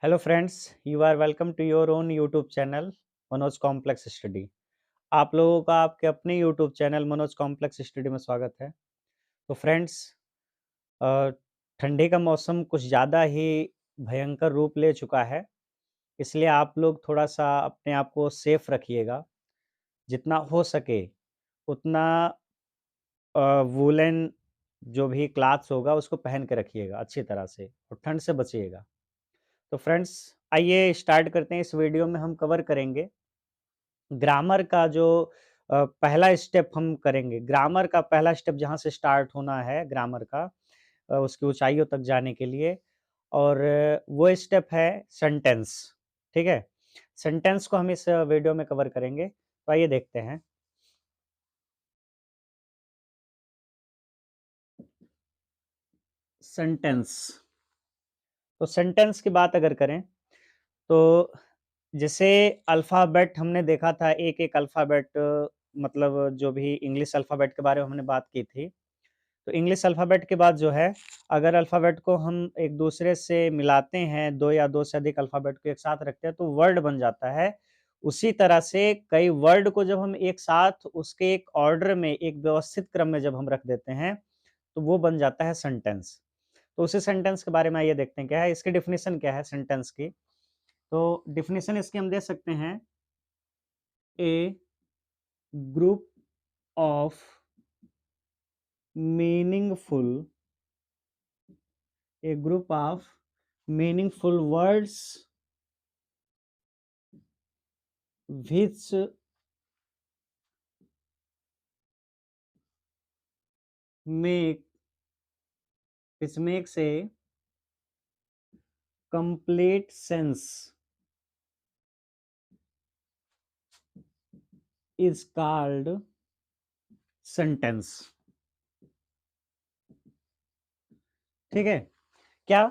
Hello friends, you are welcome to your own YouTube channel Manoj complex study. आप लोगों का आपके अपने YouTube channel Manoj complex study में स्वागत है। तो फ्रेंड्स, ठंडी का मौसम कुछ ज़्यादा ही भयंकर रूप ले चुका है, इसलिए आप लोग थोड़ा-सा अपने आप को सेफ रखिएगा। जितना हो सके उतना वूलन जो भी क्लॉथ्स होगा उसको पहन के रखिएगा अच्छी तरह से और ठंड से बचिएगा। तो फ्रेंड्स, आइए स्टार्ट करते हैं। इस वीडियो में हम कवर करेंगे ग्रामर का जो पहला स्टेप हम करेंगे। ग्रामर का पहला स्टेप जहाँ से स्टार्ट होना है ग्रामर का, उसकी ऊंचाइयों तक जाने के लिए, और वो स्टेप है सेंटेंस। ठीक है, सेंटेंस को हम इस वीडियो में कवर करेंगे। तो आइए देखते हैं। सेंटेंस। तो सेंटेंस की बात अगर करें तो जैसे अल्फ़ाबेट हमने देखा था, एक-एक अल्फ़ाबेट, मतलब जो भी इंग्लिश अल्फ़ाबेट के बारे में हमने बात की थी। तो इंग्लिश अल्फ़ाबेट के बाद जो है, अगर अल्फ़ाबेट को हम एक दूसरे से मिलाते हैं, 2 या 2 से अधिक अल्फ़ाबेट को एक साथ रखते हैं तो वर्ड बन जाता है। उसी तरह से कई वर्ड को जब हम एक साथ उसके एक ऑर्डर में, एक व्यवस्थित क्रम में जब हम रख देते हैं, तो वो बन जाता है सेंटेंस। तो उसी सेंटेंस के बारे में आइए देखते हैं क्या है, इसकी डेफ़िनिशन क्या है सेंटेंस की। तो डेफ़िनिशन इसकी हम दे सकते हैं, a group of meaningful a group of meaningful words which make which makes a complete sense is called sentence। ठीक है, क्या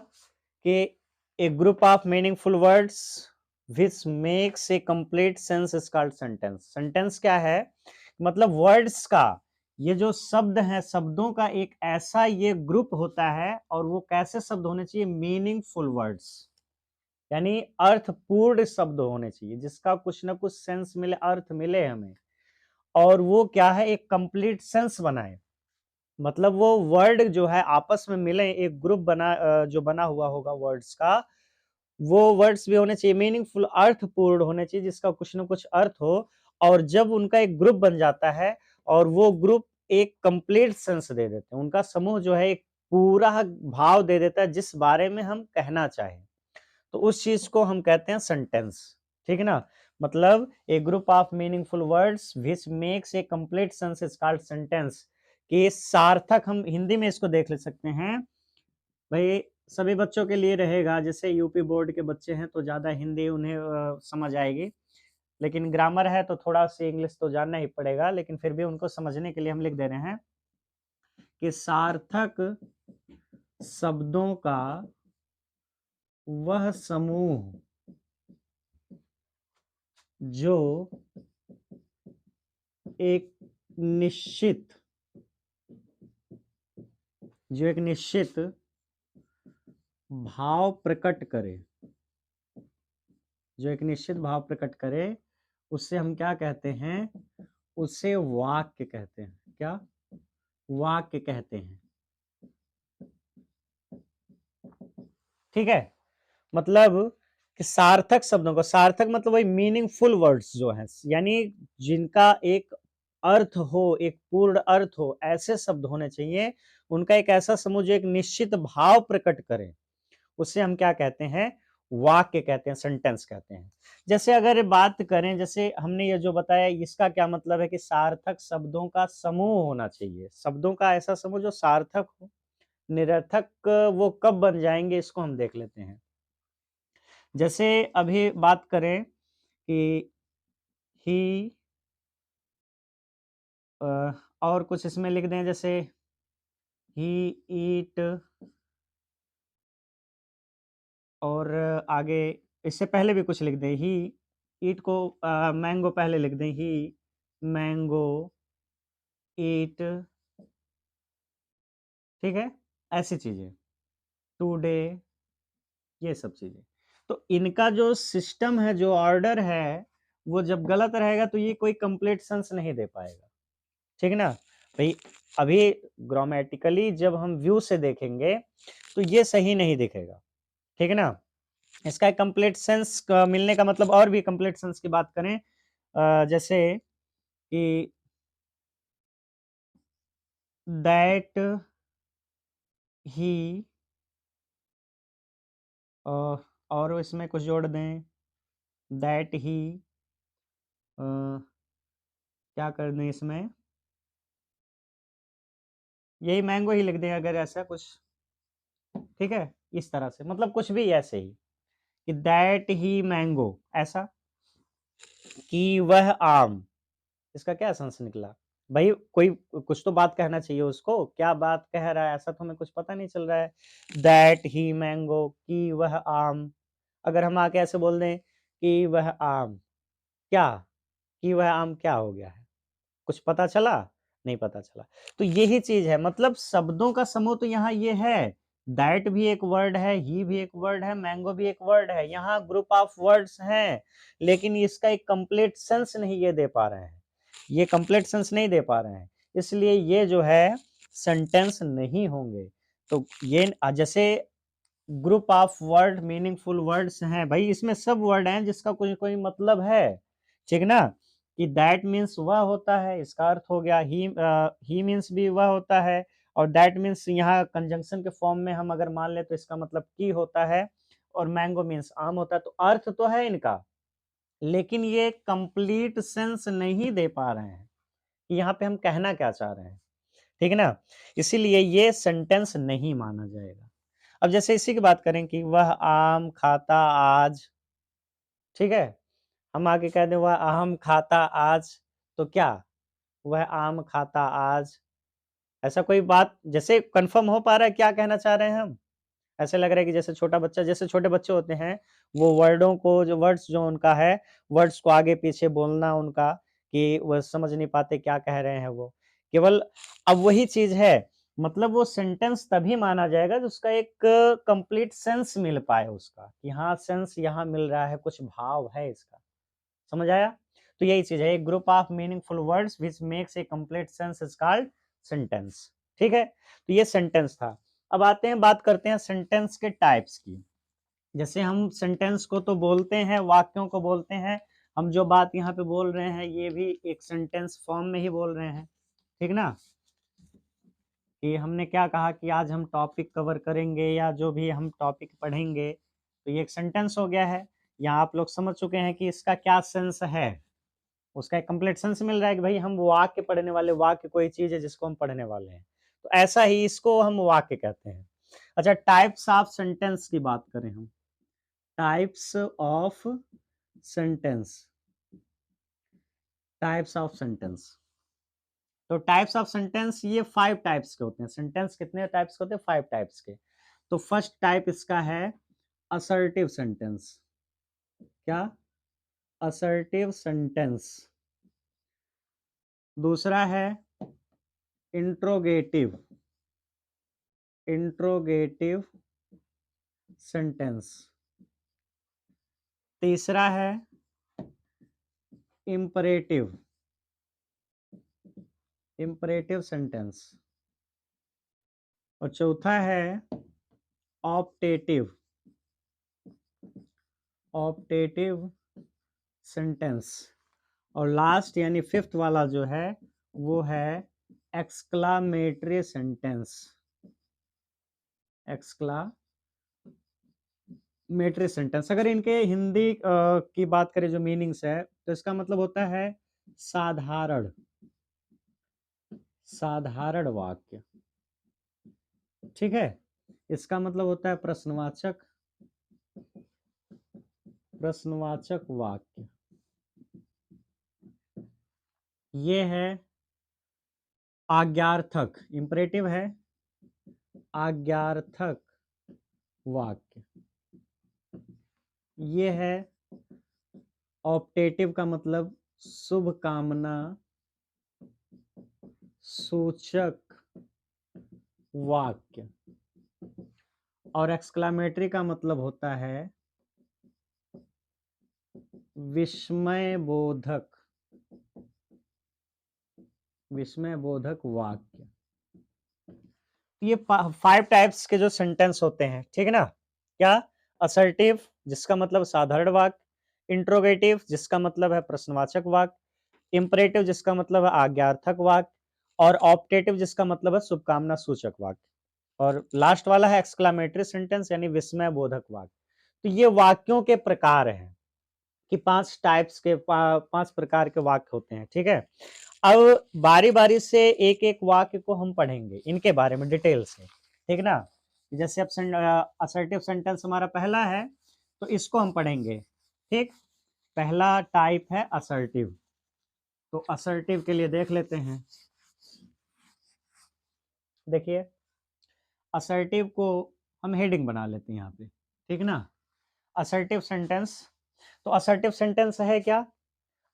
कि a group of meaningful words which makes a complete sense is called sentence। sentence क्या है, मतलब words का ये जो शब्द हैं, शब्दों का एक ऐसा ये ग्रुप होता है, और वो कैसे शब्द होने चाहिए, मीनिंगफुल वर्ड्स, यानी अर्थपूर्ण शब्द होने चाहिए जिसका कुछ ना कुछ सेंस मिले, अर्थ मिले हमें, और वो क्या है, एक कंप्लीट सेंस बनाए। मतलब वो वर्ड जो है आपस में मिले, एक ग्रुप बना, जो बना हुआ होगा वर्ड्स का, वो वर्ड्स भी होने चाहिए मीनिंगफुल, अर्थपूर्ण होने चाहिए जिसका कुछ ना कुछ अर्थ हो। और जब उनका एक ग्रुप बन जाता है और वो ग्रुप एक कंप्लीट सेंस दे देते हैं, उनका समूह जो है एक पूरा भाव दे देता है जिस बारे में हम कहना चाहें, तो उस चीज को हम कहते हैं सेंटेंस। ठीक है ना, मतलब a group of meaningful words which makes a complete sense is called sentence. कि सार्थक, हम हिंदी में इसको देख ले सकते हैं भाई, सभी बच्चों के लिए रहेगा। जैसे यूपी बोर्ड के बच्चे हैं तो ज्यादा हिंदी उन्हें समझ आएगी, लेकिन ग्रामर है तो थोड़ा सी इंग्लिश तो जानना ही पड़ेगा, लेकिन फिर भी उनको समझने के लिए हम लिख दे रहे हैं कि सार्थक शब्दों का वह समूह जो एक निश्चित जो एक निश्चित भाव प्रकट करे, जो एक निश्चित भाव प्रकट करे, उससे हम क्या कहते हैं, उसे वाक्य कहते हैं। क्या, वाक्य कहते हैं। ठीक है, मतलब कि सार्थक शब्दों को, सार्थक मतलब वही मीनिंगफुल वर्ड्स जो हैं, यानी जिनका एक अर्थ हो, एक पूर्ण अर्थ हो, ऐसे शब्द होने चाहिए। उनका एक ऐसा समूह जो एक निश्चित भाव प्रकट करे, उसे हम क्या कहते हैं, वाक्य कहते हैं, सेंटेंस कहते हैं। जैसे अगर बात करें, जैसे हमने ये जो बताया, इसका क्या मतलब है कि सार्थक शब्दों का समूह होना चाहिए, शब्दों का ऐसा समूह जो सार्थक हो। निरर्थक वो कब बन जाएंगे, इसको हम देख लेते हैं। जैसे अभी बात करें कि ही, और कुछ इसमें लिख दें, जैसे ही ईट, और आगे इससे पहले भी कुछ लिख दें, ही ईट को मैंगो पहले लिख दें, ही मैंगो ईट। ठीक है, ऐसी चीजें, टुडे, ये सब चीजें। तो इनका जो सिस्टम है, जो ऑर्डर है, वो जब गलत रहेगा तो ये कोई कंप्लीट सेंस नहीं दे पाएगा। ठीक है ना भाई? अभी ग्रामेटिकली जब हम व्यू से देखेंगे तो ये सही नहीं दिखेगा। ठीक है ना? इसका एक कंप्लीट सेंस मिलने का मतलब, और भी कंप्लीट सेंस की बात करें, जैसे कि दैट ही, और इसमें कुछ जोड़ दें, दैट ही, क्या कर दें इसमें, यही मैंगो ही लिख दें अगर ऐसा कुछ। ठीक है, इस तरह से, मतलब कुछ भी ऐसे ही, कि दैट ही मैंगो, ऐसा कि वह आम। इसका क्या सेंस निकला भाई? कोई कुछ तो बात कहना चाहिए उसको, क्या बात कह रहा है, ऐसा तो हमें कुछ पता नहीं चल रहा है। दैट ही मैंगो, कि वह आम। अगर हम आके ऐसे बोल दें कि वह आम, क्या, कि वह आम क्या हो गया है? कुछ पता चला? नहीं पता चला। तो यही चीज है, मतलब शब्दों का समूह तो यहाँ ये है। दैट भी एक वर्ड है, ही भी एक वर्ड है, मैंगो भी एक वर्ड है, यहाँ ग्रुप ऑफ वर्ड्स हैं, लेकिन इसका एक कंप्लीट सेंस नहीं ये दे पा रहे हैं, ये कंप्लीट सेंस नहीं दे पा रहे हैं, इसलिए ये जो है सेंटेंस नहीं होंगे। तो ये जैसे group of word meaningful words हैं भाई, इसमें सब वर्ड हैं जिसका कोई कोई मतलब है। ठीक ना? कि दैट मीन्स वह होता है, इसका अर्थ हो गया। ही मीन्स भी वह होता है, और दैट मीन्स यहाँ कंजंक्शन के फॉर्म में हम अगर मान ले तो इसका मतलब की होता है, और मैंगो मीन्स आम होता है। तो अर्थ तो है इनका, लेकिन ये कंप्लीट सेंस नहीं दे पा रहे हैं कि यहाँ पे हम कहना क्या चाह रहे हैं। ठीक है ना? इसीलिए ये सेंटेंस नहीं माना जाएगा। अब जैसे इसी की बात करें कि वह आम खाता आज, ठीक है? हम आगे कह दें वह आम खाता आज, तो क्या? वह आम खाता आज, ऐसा कोई बात जैसे कंफर्म हो पा रहा है क्या कहना चाह रहे हैं हम? ऐसे लग रहा है कि जैसे छोटा बच्चा, जैसे छोटे बच्चे होते हैं, वो वर्डों को, जो वर्ड्स जो उनका है, वर्ड्स को आगे पीछे बोलना उनका, कि वह समझ नहीं पाते क्या कह रहे हैं वो। केवल अब वही चीज़ है, मतलब वो सेंटेंस तभी माना जाएगा जो उसका एक कंप्लीट सेंस मिल पाए उसका, कि हाँ सेंस यहाँ मिल रहा है, कुछ भाव है इसका। समझ आया? तो यही चीज़ है, एक group of meaningful words which makes a complete sense is called sentence. ठीक है? तो ये सेंटेंस था। अब आते हैं, बात करते हैं सेंटेंस के टाइप्स की। जैसे हम सेंटेंस को तो बोलते हैं, वाक्यों को बोलते हैं, हम जो बात यहाँ पे बोल रहे हैं ये भी एक सेंटेंस फॉर्म में ही बोल रहे हैं। ठीक ना? कि हमने क्या कहा कि आज हम टॉपिक कवर करेंगे, या जो भी हम टॉपिक पढ़ेंगे, तो ये एक सेंटेंस हो गया है। यहाँ आप लोग समझ चुके हैं कि इसका क्या सेंस है, उसका एक कंप्लीट सेंस मिल रहा है कि भाई हम वाक्य पढ़ने वाले, वाक्य कोई चीज है जिसको हम पढ़ने वाले हैं, तो ऐसा ही इसको हम वाक्य कहते हैं। अच्छा, टाइप्स ऑफ सेंटेंस की बात करें हम, types of sentence, types of sentence. तो टाइप्स ऑफ सेंटेंस ये 5 टाइप्स के होते हैं। सेंटेंस कितने टाइप्स के होते हैं? 5 टाइप्स के। तो फर्स्ट टाइप इसका है असर्टिव सेंटेंस। क्या? Assertive sentence. दूसरा है इंट्रोगेटिव, इंट्रोगेटिव सेंटेंस। तीसरा है इंपरेटिव, इंपरेटिव सेंटेंस। और चौथा है ऑप्टेटिव, ऑप्टेटिव सेंटेंस। और लास्ट यानी फिफ्थ वाला जो है वो है एक्सक्लामेटरी सेंटेंस, एक्सक्लामेटरी सेंटेंस। अगर इनके हिंदी की बात करें जो मीनिंग्स है, तो इसका मतलब होता है साधारण, साधारण वाक्य। ठीक है? इसका मतलब होता है प्रश्नवाचक, प्रश्नवाचक वाक्य। ये है आज्ञार्थक, इंपरेटिव है आज्ञार्थक वाक्य। ये है ऑप्टेटिव का मतलब शुभ कामना सूचक वाक्य। और एक्सक्लामेटरी का मतलब होता है विस्मय बोधक, विस्मय बोधक वाक्य। ये 5 टाइप्स के जो सेंटेंस होते हैं, ठीक है ना? क्या? असर्टिव, जिसका मतलब साधारण वाक्य, इंट्रोगेटिव, जिसका मतलब है प्रश्नवाचक वाक्य, इंपरेटिव, जिसका मतलब है आज्ञार्थक वाक्य, और ऑप्टेटिव, जिसका मतलब है शुभकामना सूचक वाक्य, और लास्ट वाला है एक्सक्लेमेटरी सेंटेंस यानी विस्मय बोधक वाक्य। तो ये वाक्यों के प्रकार हैं कि 5 टाइप्स के 5 प्रकार के वाक्य होते हैं, ठीक है? अब बारी-बारी से एक-एक वाक्य को हम पढ़ेंगे, इनके बारे में डिटेल से, ठीक ना? जैसे अब असर्टिव सेंटेंस हमारा पहला है, तो इसको हम पढ़ेंगे, ठीक? पहला टाइप है असर्टिव। तो असर्टिव के लिए देख लेते हैं। देखिए, असर्टिव को हम हेडिंग बना लेते हैं यहाँ पे, ठीक ना? असर्टिव सेंटेंस, तो असर्टिव सेंटेंस है क्या?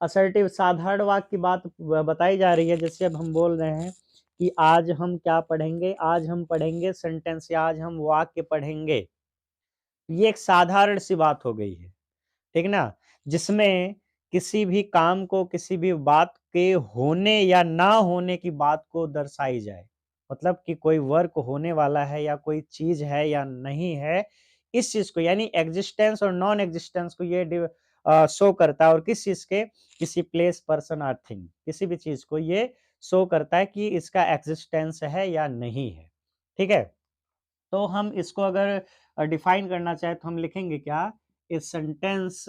असर्टिव साधारण वाक्य की बात बताई जा रही है। जैसे अब हम बोल रहे हैं कि आज हम क्या पढ़ेंगे, आज हम पढ़ेंगे सेंटेंस या आज हम वाक्य पढ़ेंगे। ये एक साधारण सी बात हो गई है, ठीक ना? जिसमें किसी भी काम को, किसी भी बात के होने या ना होने की बात को दर्शाई जाए। मतलब कि कोई वर्क होने वाला है या कोई चीज है या नहीं है, इस चीज को यानी एग्जिस्टेंस और नॉन एग्जिस्टेंस को ये शो करता है। और किस चीज के? किसी प्लेस, पर्सन और थिंग, किसी भी चीज को ये शो करता है कि इसका एग्जिस्टेंस है या नहीं है, ठीक है? तो हम इसको अगर डिफाइन करना चाहे तो हम लिखेंगे क्या? A sentence,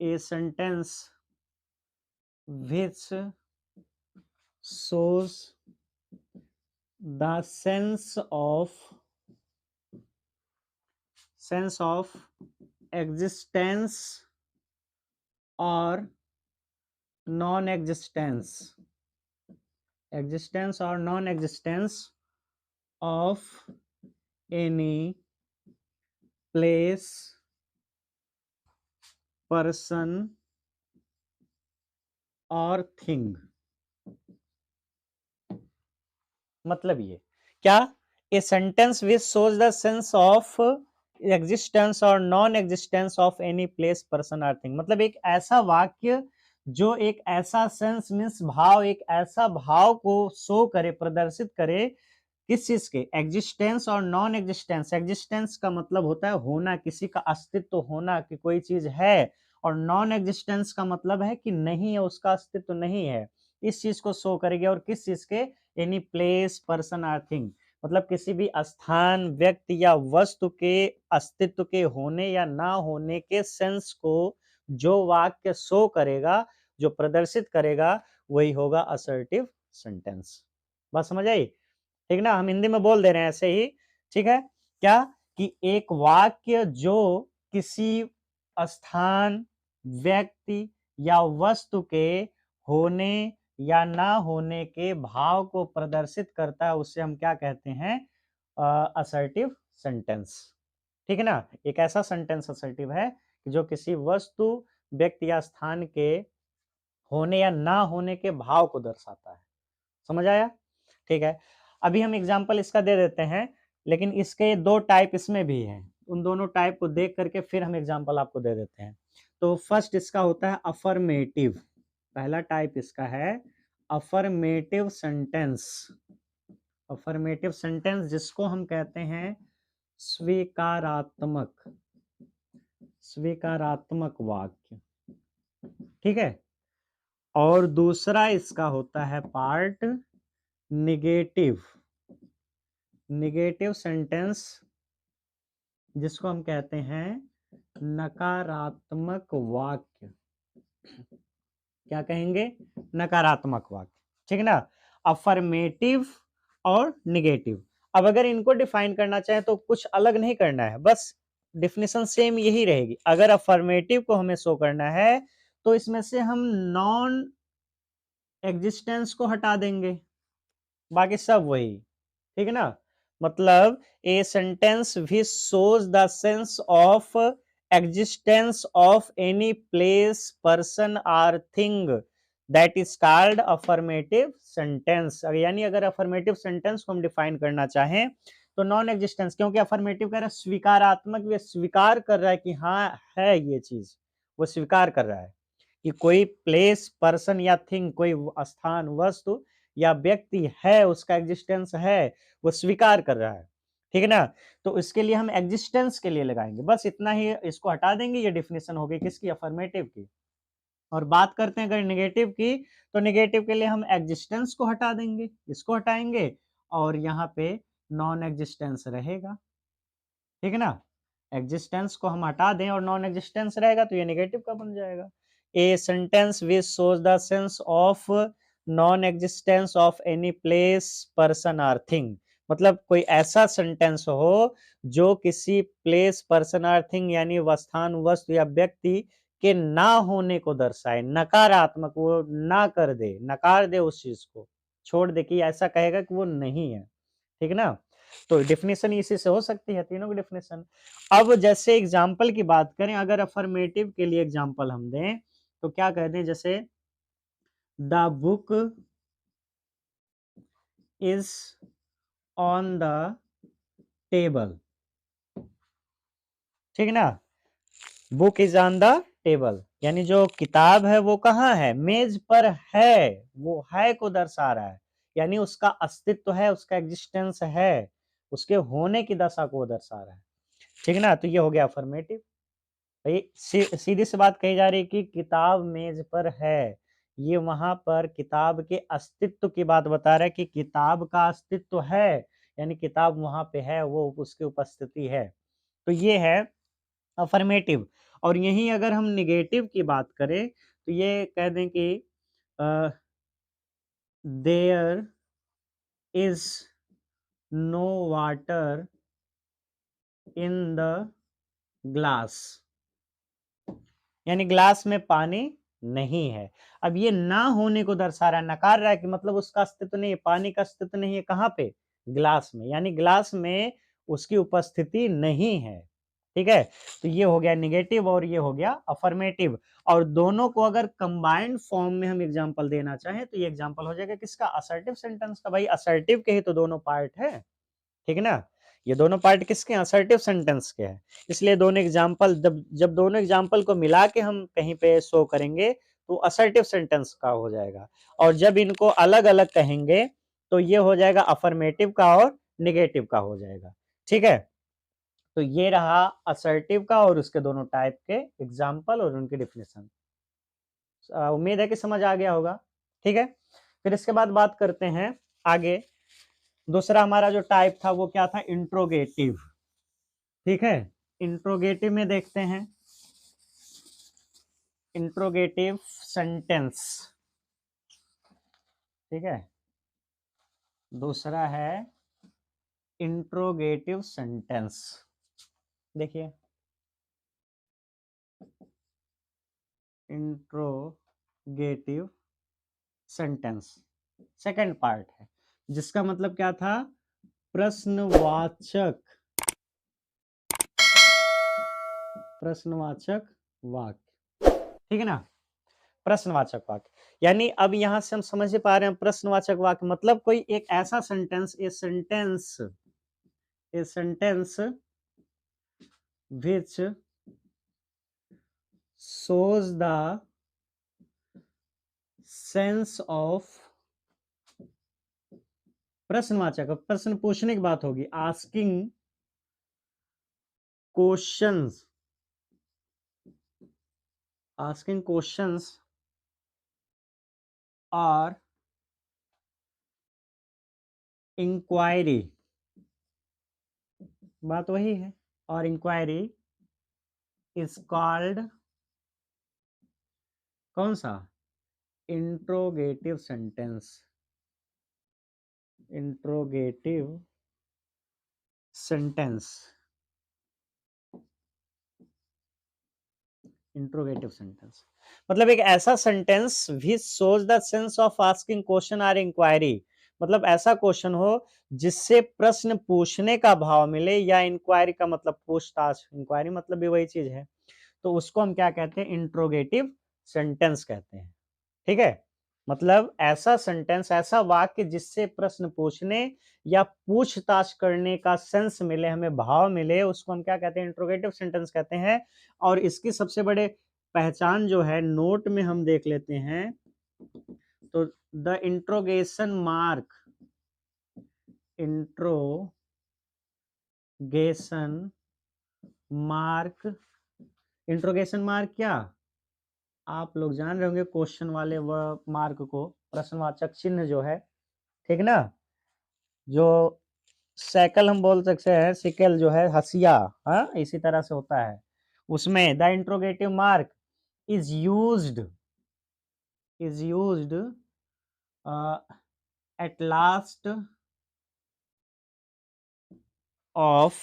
a sentence which shows the sense of existence or non-existence, existence or non-existence of any place, person और थिंग। मतलब ये क्या? A sentence which shows the sense of existence और non existence of any place, person और thing. मतलब एक ऐसा वाक्य जो एक ऐसा सेंस मीन्स भाव, एक ऐसा भाव को शो करे, प्रदर्शित करे, किस चीज के? एग्जिस्टेंस और नॉन एग्जिस्टेंस। एग्जिस्टेंस का मतलब होता है होना, किसी का अस्तित्व होना, कि कोई चीज है, और नॉन एग्जिस्टेंस का मतलब है कि नहीं है, उसका अस्तित्व नहीं है। इस चीज को शो करेगी। और किस चीज के? एनी प्लेस, पर्सन और थिंग, मतलब किसी भी स्थान, व्यक्ति या वस्तु के अस्तित्व के होने या ना होने के सेंस को जो वाक्य शो करेगा, जो प्रदर्शित करेगा, वही होगा असर्टिव सेंटेंस। बात समझ आई? ठीक ना? हम हिंदी में बोल दे रहे हैं ऐसे ही, ठीक है? क्या? कि एक वाक्य जो किसी स्थान, व्यक्ति या वस्तु के होने या ना होने के भाव को प्रदर्शित करता है, उसे हम क्या कहते हैं? असर्टिव सेंटेंस, ठीक है ना? एक ऐसा सेंटेंस असर्टिव है कि जो किसी वस्तु, व्यक्ति या स्थान के होने या ना होने के भाव को दर्शाता है। समझ आया? ठीक है। अभी हम एग्जांपल इसका दे देते हैं, लेकिन इसके 2 टाइप इसमें भी हैं। उन दोनों टाइप को देख करके फिर हम एग्जांपल आपको दे देते हैं। तो फर्स्ट इसका होता है अफर्मेटिव। पहला टाइप इसका है अफर्मेटिव सेंटेंस। अफर्मेटिव सेंटेंस जिसको हम कहते हैं स्वीकारात्मक, स्वीकारात्मक वाक्य, ठीक है? और दूसरा इसका होता है पार्ट निगेटिव, निगेटिव सेंटेंस जिसको हम कहते हैं नकारात्मक वाक्य। क्या कहेंगे? नकारात्मक वाक्य, ठीक है ना? अफर्मेटिव और निगेटिव। अब अगर इनको डिफाइन करना चाहे तो कुछ अलग नहीं करना है, बस डिफिनेशन सेम यही रहेगी। अगर अफर्मेटिव को हमें शो करना है तो इसमें से हम नॉन एग्जिस्टेंस को हटा देंगे, बाकी सब वही, ठीक है ना? मतलब a sentence which shows the sense of existence of any place, person और thing, that is called affirmative sentence. यानी अगर अफर्मेटिव सेंटेंस को हम डिफाइन करना चाहें तो नॉन एग्जिस्टेंस, क्योंकि अफर्मेटिव कह रहा है स्वीकारात्मक, वे स्वीकार कर रहा है कि हाँ है ये चीज, वो स्वीकार कर रहा है कि कोई प्लेस, पर्सन या थिंग, कोई स्थान, वस्तु या व्यक्ति है, उसका एग्जिस्टेंस है, वो स्वीकार कर रहा है। ठीक है ना? तो इसके लिए हम एग्जिस्टेंस के लिए लगाएंगे, बस इतना ही। इसको हटा देंगे, ये डेफिनेशन हो गई किसकी? अफर्मेटिव की। और बात करते हैं अगर नेगेटिव की, तो नेगेटिव के लिए हम एग्जिस्टेंस को हटा देंगे, इसको हटाएंगे और यहाँ पे नॉन एग्जिस्टेंस रहेगा। ठीक है ना? एग्जिस्टेंस को हम हटा दें और नॉन एग्जिस्टेंस रहेगा तो ये नेगेटिव का बन जाएगा। ए sentence which shows the sense of non existence of any place, person और थिंग। मतलब कोई ऐसा सेंटेंस हो जो किसी प्लेस, पर्सन और थिंग यानी स्थान, वस्तु या व्यक्ति के ना होने को दर्शाए, नकारात्मक, वो ना कर दे, नकार दे उस चीज को, छोड़ दे, कि ऐसा कहेगा कि वो नहीं है। ठीक है ना? तो डेफिनेशन इसी से हो सकती है, तीनों की डेफिनेशन। अब जैसे एग्जाम्पल की बात करें, अगर अफर्मेटिव के लिए एग्जाम्पल हम दें तो क्या कहते हैं? जैसे the book is on the table. ठीक है ना? Book is on the table, यानी जो किताब है वो कहाँ है? मेज पर है। वो है को दर्शा रहा है, यानी उसका अस्तित्व है, उसका एग्जिस्टेंस है, उसके होने की दशा को दर्शा रहा है। ठीक है ना? तो ये हो गया अफर्मेटिव। भाई सीधी सी बात कही जा रही है कि किताब मेज पर है, ये वहां पर किताब के अस्तित्व की बात बता रहा है कि किताब का अस्तित्व है, यानी किताब वहां पे है, वो उसकी उपस्थिति है। तो ये है अफर्मेटिव। और यहीं अगर हम निगेटिव की बात करें तो ये कह दें कि there is no water in the glass, यानी ग्लास में पानी नहीं है। अब ये ना होने को दर्शा रहा है, नकार रहा है कि मतलब उसका अस्तित्व नहीं है, पानी का अस्तित्व नहीं है। कहाँ पे? ग्लास में, यानी ग्लास में उसकी उपस्थिति नहीं है। ठीक है? तो ये हो गया निगेटिव और ये हो गया अफर्मेटिव। और दोनों को अगर कंबाइंड फॉर्म में हम एग्जांपल देना चाहें तो ये एग्जांपल हो जाएगा किसका? असर्टिव सेंटेंस का। भाई असर्टिव के ही तो दोनों पार्ट है। ठीक है ना? ये दोनों पार्ट किसके? असर्टिव सेंटेंस के हैं। इसलिए दोनों एग्जांपल, जब जब दोनों एग्जांपल को मिला के हम कहीं पे शो करेंगे तो असर्टिव सेंटेंस का हो जाएगा, और जब इनको अलग अलग कहेंगे तो ये हो जाएगा अफर्मेटिव का और निगेटिव का हो जाएगा। ठीक है? तो ये रहा असर्टिव का और उसके दोनों टाइप के एग्जाम्पल और उनकी डिफिनेशन। उम्मीद है कि समझ आ गया होगा। ठीक है? फिर इसके बाद बात करते हैं आगे। दूसरा हमारा जो टाइप था वो क्या था? इंट्रोगेटिव। ठीक है? इंट्रोगेटिव में देखते हैं इंट्रोगेटिव सेंटेंस। ठीक है? दूसरा है इंट्रोगेटिव सेंटेंस। देखिए, इंट्रोगेटिव सेंटेंस सेकंड पार्ट है, जिसका मतलब क्या था? प्रश्नवाचक, प्रश्नवाचक वाक्य। ठीक है ना? प्रश्नवाचक वाक्य, यानी अब यहां से हम समझ पा रहे हैं प्रश्नवाचक वाक्य मतलब कोई एक ऐसा sentence, A sentence which shows the sense of, प्रश्नवाचक, प्रश्न पूछने की बात होगी, आस्किंग क्वेश्चंस, आस्किंग क्वेश्चंस और इंक्वायरी, बात वही है। और इंक्वायरी इज कॉल्ड कौन सा? Interrogative sentence, interrogative sentence, interrogative sentence मतलब एक ऐसा sentence which shows the sense of asking question और इंक्वायरी, मतलब ऐसा क्वेश्चन हो जिससे प्रश्न पूछने का भाव मिले, या इंक्वायरी का मतलब पूछताछ, इंक्वायरी मतलब भी वही चीज है, तो उसको हम क्या कहते हैं? इंट्रोगेटिव सेंटेंस कहते हैं। ठीक है? मतलब ऐसा सेंटेंस, ऐसा वाक्य जिससे प्रश्न पूछने या पूछताछ करने का सेंस मिले, हमें भाव मिले, उसको हम क्या कहते हैं? इंट्रोगेटिव सेंटेंस कहते हैं। और इसकी सबसे बड़े पहचान जो है नोट में हम देख लेते हैं, तो the interrogation mark, interrogation mark, interrogation mark क्या, आप लोग जान रहे होंगे क्वेश्चन वाले मार्क को, प्रश्नवाचक चिन्ह जो है, ठीक ना, जो सैकल हम बोल सकते हैं, सिकल जो है हसिया, हाँ इसी तरह से होता है, उसमें the interrogative mark is used, is used at last of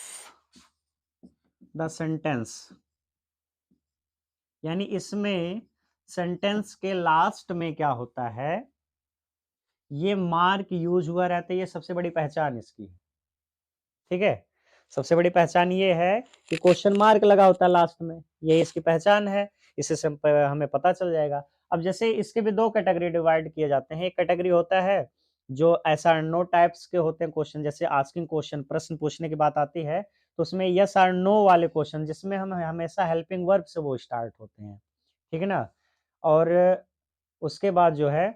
the sentence, यानी इसमें सेंटेंस के लास्ट में क्या होता है, ये मार्क यूज हुआ रहता है, ये सबसे बड़ी पहचान इसकी, ठीक है, सबसे बड़ी पहचान ये है कि क्वेश्चन मार्क लगा होता है लास्ट में, ये इसकी पहचान है, इससे हमें पता चल जाएगा। अब जैसे इसके भी दो कैटेगरी डिवाइड किए जाते हैं, एक कैटेगरी होता है जो ऐसा नो टाइप्स के होते हैं क्वेश्चन, जैसे आस्किंग क्वेश्चन, प्रश्न पूछने की बात आती है तो उसमें यस और नो वाले क्वेश्चन, जिसमें हम हमेशा हेल्पिंग वर्ब से वो स्टार्ट होते हैं, ठीक है ना, और उसके बाद जो है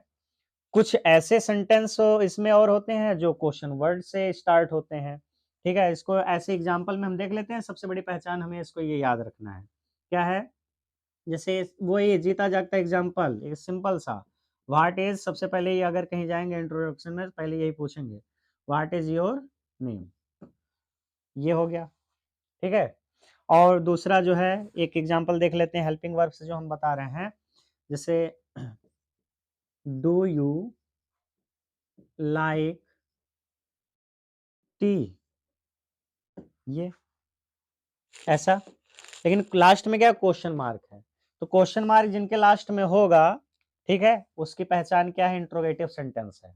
कुछ ऐसे सेंटेंस इसमें और होते हैं जो क्वेश्चन वर्ड से स्टार्ट होते हैं, ठीक है, इसको ऐसे एग्जांपल में हम देख लेते हैं, सबसे बड़ी पहचान हमें इसको ये याद रखना है, क्या है, जैसे वो ये जीता जागता एग्जांपल, एक सिंपल सा, व्हाट इज, सबसे पहले ये अगर कहीं जाएंगे इंट्रोडक्शन में पहले यही पूछेंगे, व्हाट इज योर नेम, ये हो गया, ठीक है, और दूसरा जो है एक एग्जांपल देख लेते हैं हेल्पिंग वर्ब से जो हम बता रहे हैं, जैसे डू यू लाइक टी, ये ऐसा, लेकिन लास्ट में क्या क्वेश्चन मार्क है, तो क्वेश्चन मार्क जिनके लास्ट में होगा, ठीक है, उसकी पहचान क्या है, इंट्रोगेटिव सेंटेंस है,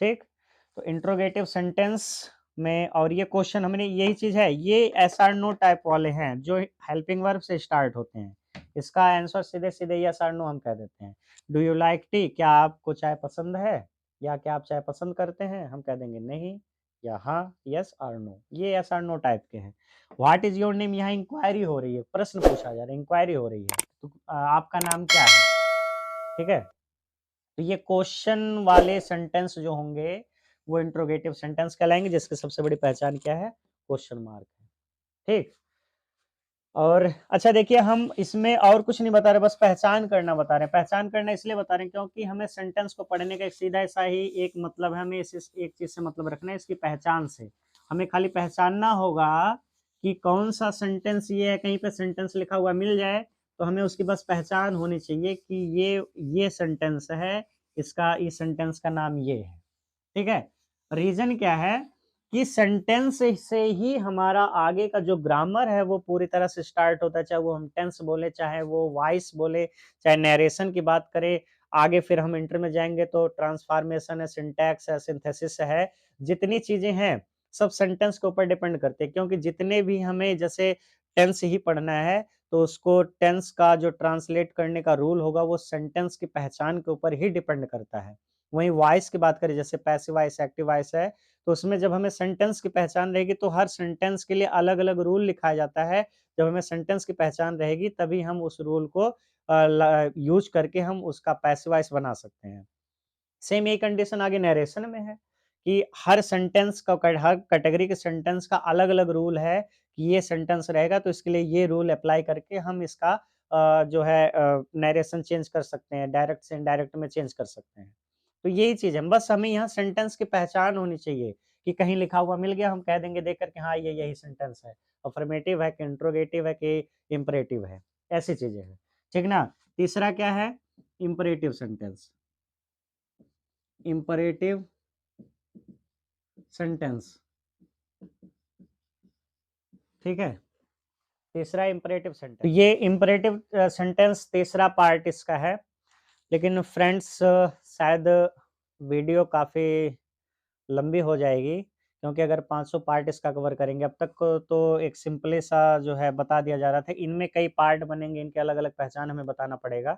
ठीक, तो इंट्रोगेटिव सेंटेंस में, और ये क्वेश्चन हमने यही चीज है, ये एस आर नो टाइप वाले हैं जो हेल्पिंग वर्ब से स्टार्ट होते हैं, इसका आंसर सीधे सीधे यस आर नो हम कह देते हैं, डू यू लाइक टी, क्या आपको चाय पसंद है, या क्या आप चाय पसंद करते हैं, हम कह देंगे नहीं, या हाँ, यस और नो, ये यस और नो टाइप के हैं। व्हाट इज योर नेम, यहाँ इंक्वायरी हो रही है, प्रश्न पूछा जा रहा है, इंक्वायरी हो रही है, तो आपका नाम क्या है, ठीक है, तो ये क्वेश्चन वाले सेंटेंस जो होंगे वो इंट्रोगेटिव सेंटेंस कहलाएंगे, जिसकी सबसे बड़ी पहचान क्या है, क्वेश्चन मार्क है, ठीक, और अच्छा देखिए हम इसमें और कुछ नहीं बता रहे, बस पहचान करना बता रहे हैं, पहचान करना इसलिए बता रहे हैं क्योंकि हमें सेंटेंस को पढ़ने का एक सीधा ऐसा ही एक मतलब है, हमें इस एक चीज से मतलब रखना है, इसकी पहचान से, हमें खाली पहचानना होगा कि कौन सा सेंटेंस ये है, कहीं पे सेंटेंस लिखा हुआ मिल जाए तो हमें उसकी बस पहचान होनी चाहिए कि ये सेंटेंस है, इसका इस सेंटेंस का नाम ये है, ठीक है, रीजन क्या है कि सेंटेंस से ही हमारा आगे का जो ग्रामर है वो पूरी तरह से स्टार्ट होता है, चाहे वो हम टेंस बोले, चाहे वो वॉइस बोले, चाहे नरेशन की बात करें, आगे फिर हम इंटर में जाएंगे तो ट्रांसफॉर्मेशन है, सिंटैक्स है, सिंथेसिस है, जितनी चीजें हैं सब सेंटेंस के ऊपर डिपेंड करते हैं, क्योंकि जितने भी हमें जैसे टेंस ही पढ़ना है तो उसको टेंस का जो ट्रांसलेट करने का रूल होगा वो सेंटेंस की पहचान के ऊपर ही डिपेंड करता है। वहीं वॉइस की बात करें, जैसे पैसिव वॉइस, एक्टिव वॉइस है, तो उसमें जब हमें सेंटेंस की पहचान रहेगी तो हर सेंटेंस के लिए अलग अलग रूल लिखाया जाता है, जब हमें सेंटेंस की पहचान रहेगी तभी हम उस रूल को यूज करके हम उसका पैसिव वॉइस बना सकते हैं। सेम यही कंडीशन आगे नरेशन में है कि हर सेंटेंस का, हर कैटेगरी के सेंटेंस का अलग अलग रूल है कि ये सेंटेंस रहेगा तो इसके लिए ये रूल अप्लाई करके हम इसका जो है नरेशन चेंज कर सकते हैं, डायरेक्ट से इनडायरेक्ट में चेंज कर सकते हैं, तो यही चीज है, बस हमें यहाँ सेंटेंस की पहचान होनी चाहिए कि कहीं लिखा हुआ मिल गया हम कह देंगे देख करके हाँ ये यही सेंटेंस है, अफर्मेटिव है कि इंट्रोगेटिव है कि इंपरेटिव है, ऐसी चीजें हैं, ठीक ना। तीसरा क्या है, इंपरेटिव सेंटेंस, इंपरेटिव सेंटेंस, ठीक है, तीसरा इंपरेटिव सेंटेंस, तो ये इंपरेटिव सेंटेंस तीसरा पार्ट इसका है, लेकिन फ्रेंड्स शायद वीडियो काफ़ी लंबी हो जाएगी, क्योंकि अगर 500 पार्ट इसका कवर करेंगे, अब तक तो एक सिंपली सा जो है बता दिया जा रहा था, इनमें कई पार्ट बनेंगे, इनके अलग अलग पहचान हमें बताना पड़ेगा,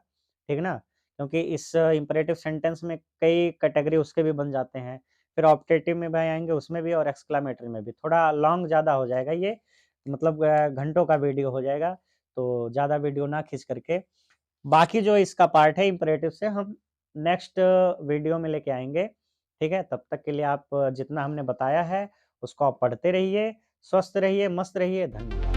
ठीक ना, क्योंकि इस इंपरेटिव सेंटेंस में कई कैटेगरी उसके भी बन जाते हैं, फिर ऑप्टेटिव में भी आएंगे उसमें भी, और एक्सक्लामेटरी में भी, थोड़ा लॉन्ग ज़्यादा हो जाएगा ये, मतलब घंटों का वीडियो हो जाएगा, तो ज़्यादा वीडियो ना खींच करके बाकी जो इसका पार्ट है इम्पेरेटिव से हम नेक्स्ट वीडियो में लेके आएँगे, ठीक है? तब तक के लिए आप जितना हमने बताया है उसको आप पढ़ते रहिए, स्वस्थ रहिए, मस्त रहिए, धन्यवाद।